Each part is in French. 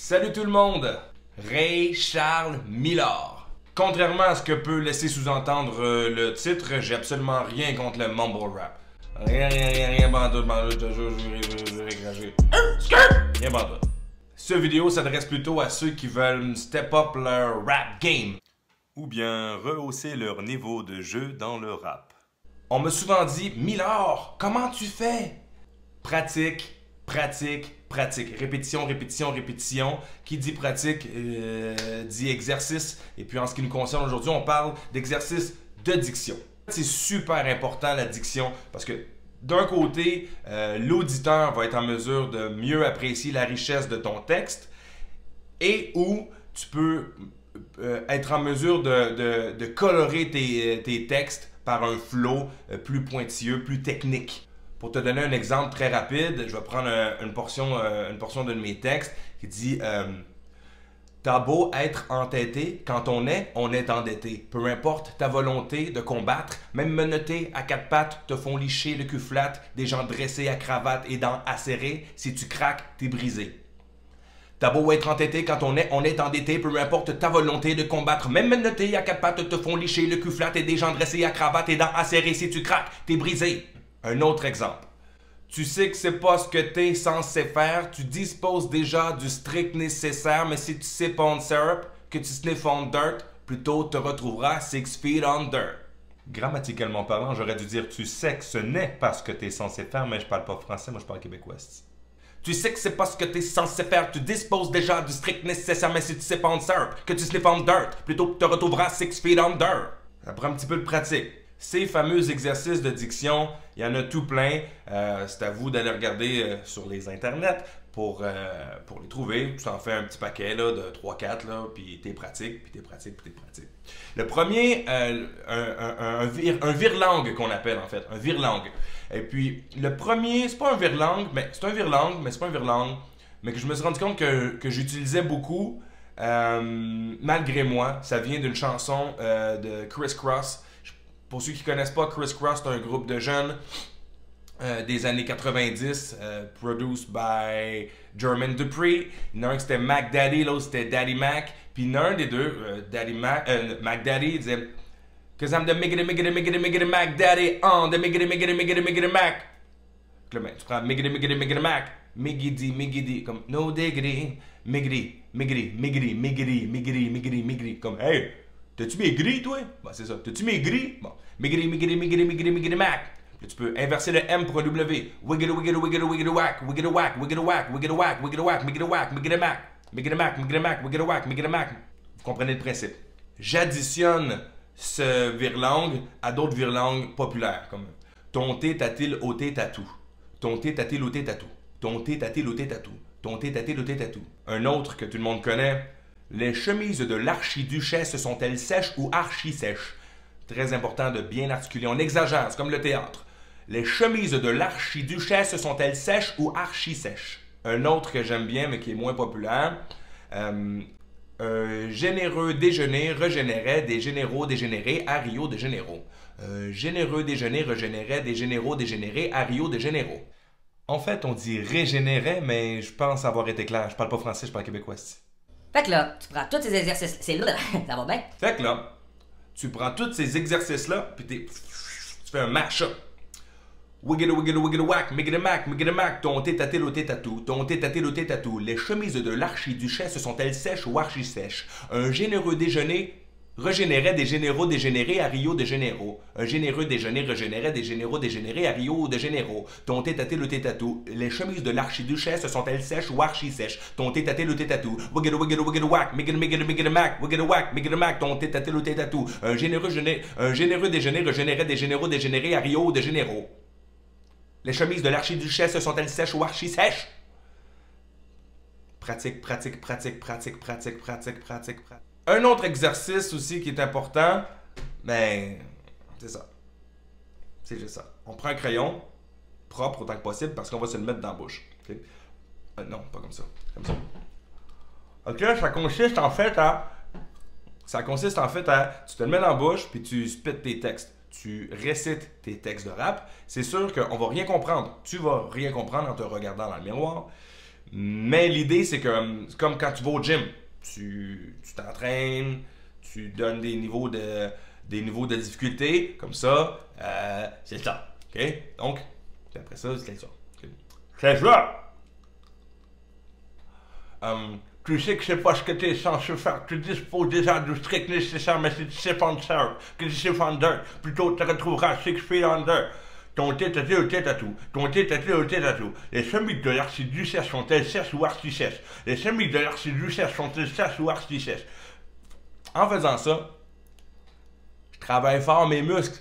Salut tout le monde! Ray Charles Millard. Contrairement à ce que peut laisser sous-entendre le titre, j'ai absolument rien contre le mumble rap. Rien bandoute, rien bandoute. Cette vidéo s'adresse plutôt à ceux qui veulent step up leur rap game. Ou bien rehausser leur niveau de jeu dans le rap. On m'a souvent dit, Millard, comment tu fais? Pratique, pratique, pratique. Répétition, répétition, répétition. Qui dit pratique dit exercice. Et puis en ce qui nous concerne aujourd'hui, on parle d'exercice de diction. C'est super important la diction parce que d'un côté, l'auditeur va être en mesure de mieux apprécier la richesse de ton texte et où tu peux être en mesure de colorer tes textes par un flow plus pointilleux, plus technique. Pour te donner un exemple très rapide, je vais prendre une portion de mes textes qui dit t'as beau être entêté, quand on est endetté. Peu importe ta volonté de combattre, même menottés à quatre pattes te font licher le cul flat, des gens dressés à cravate et dents acérées, si tu craques, t'es brisé. T'as beau être entêté, quand on est endetté, peu importe ta volonté de combattre, même menottés à quatre pattes te font licher le cul flat et des gens dressés à cravate et dents acérées, si tu craques, t'es brisé. Un autre exemple. Tu sais que c'est pas ce que t'es censé faire, tu disposes déjà du strict nécessaire, mais si tu sip on syrup, que tu sniff on dirt, plutôt te retrouveras 6 feet under. Grammaticalement parlant, j'aurais dû dire tu sais que ce n'est pas ce que t'es censé faire, mais je parle pas français, moi je parle québécois. Tu sais que c'est pas ce que t'es censé faire, tu disposes déjà du strict nécessaire, mais si tu sip on syrup, que tu sniff on dirt, plutôt te retrouveras 6 feet under. Ça prend un petit peu de pratique. Ces fameux exercices de diction, il y en a tout plein. C'est à vous d'aller regarder sur les internets pour les trouver. Tu en fais un petit paquet là, de 3-4, puis t'es pratique, puis t'es pratique, puis t'es pratique. Le premier, un vire-langue qu'on appelle en fait, un vire-langue. Et puis le premier, c'est pas un vire-langue, mais c'est un vire-langue, mais c'est pas un vire-langue, mais que je me suis rendu compte que j'utilisais beaucoup malgré moi. Ça vient d'une chanson de Criss Cross. Pour ceux qui ne connaissent pas, Criss Cross, c'est un groupe de jeunes des années 90, produced by Jermaine Dupri. Il y en a un qui c'était Mac Daddy, l'autre c'était Daddy Mac. Puis il y en a un des deux, Mac Daddy, il disait Cause I'm the miggity Mac Daddy on the miggity Mac. Là, ben, tu prends miggity Mac, miggity, comme no diggity, miggity, comme hey! T'as-tu maigri, toi? Bon, c'est ça. T'as-tu maigri? Bon. Maigri, Mac. Là, tu peux inverser le M pour un W. Wiggity, whack. Wiggity, whack. Mac. Vous comprenez le principe. J'additionne ce vire-langue à d'autres vire-langues populaires, comme ton thé, ta-t-il, au thé, tatou. Ton thé, ta-t-il, au thé, tatou. Ton thé, ta-t-il, au thé, tatou. Ton thé, ta-t-il, au thé, tatou. Un autre que tout le monde connaît. Les chemises de l'archiduchesse sont-elles sèches ou archi-sèches? Très important de bien articuler. On exagère, c'est comme le théâtre. Les chemises de l'archiduchesse sont-elles sèches ou archi-sèches? Un autre que j'aime bien, mais qui est moins populaire. Un généreux déjeuner régénérait des généraux dégénérés à Rio de Janeiro. Un généreux déjeuner régénérait des généraux dégénérés à Rio de Janeiro. En fait, on dit régénérait, mais je pense avoir été clair. Je parle pas français, je parle québécois. Fait que là, tu prends tous ces exercices, ça va bien? Fait que là, tu prends tous ces exercices-là, puis tu fais un mash-up. Wiggity, whack, miggity mac, ton thé, ta-t-il, au thé, tatou, ton thé, ta-t-il, au thé, tatou. Les chemises de l'archiduchesse sont-elles sèches ou archi-sèches? Un généreux déjeuner régénérait des généraux dégénérés à Rio de Janeiro. Un généreux déjeuner régénérait des généraux dégénérés à Rio de Janeiro. Ton thé, ta-t-il, au thé, tatou. Les chemises de l'archiduchesse sont-elles sèches ou archi-sèches? Ton thé, ta-t-il, au thé, tatou. Wiggity, whack, miggity mac, wiggity, whack, ton thé, ta-t-il, au thé, tatou. Un généreux déjeuner régénérait des généraux dégénérés à Rio de Janeiro. Les chemises de l'archiduchesse sont-elles sèches ou archi-sèches? Pratique. Un autre exercice aussi qui est important, ben, c'est ça. C'est juste ça. On prend un crayon, propre autant que possible, parce qu'on va se le mettre dans la bouche. Okay? Non, pas comme ça. Comme ça. Ok, ça consiste en fait à... Tu te le mets dans la bouche, puis tu spits tes textes. Tu récites tes textes de rap. C'est sûr qu'on va rien comprendre. Tu vas rien comprendre en te regardant dans le miroir. Mais l'idée, c'est que, c'est comme quand tu vas au gym, tu t'entraînes, tu donnes des niveaux de difficulté, comme ça, c'est ça. OK? Donc, puis après ça, c'est ça. Okay? C'est ça! Tu sais que c'est pas ce que tu es censé faire. Tu disposes déjà du strict nécessaire, mais c'est défenseur que tu sais fonder. Plutôt, tu te retrouveras 6 feet under. Ton tête à tout, tête à tout. Ton tête à tout, tête à tout. Les semis de l'archiduchesse sont-elles sèches ou archi-sèches? Les semis de l'archiduchesse sont-elles sèches ou archi-sèches? En faisant ça, je travaille fort mes muscles.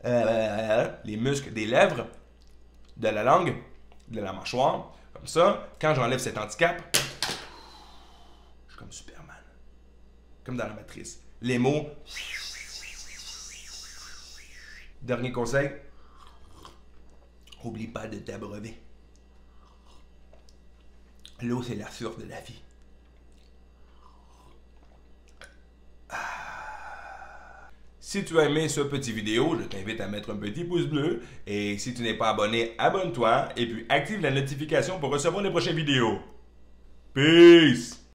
Les muscles des lèvres, de la langue, de la mâchoire. Comme ça, quand j'enlève cet handicap, je suis comme Superman. Comme dans la matrice. Les mots. Dernier conseil. Oublie pas de t'abreuver. L'eau, c'est la source de la vie. Si tu as aimé ce petit vidéo, je t'invite à mettre un petit pouce bleu. Et si tu n'es pas abonné, abonne-toi. Et puis active la notification pour recevoir les prochaines vidéos. Peace!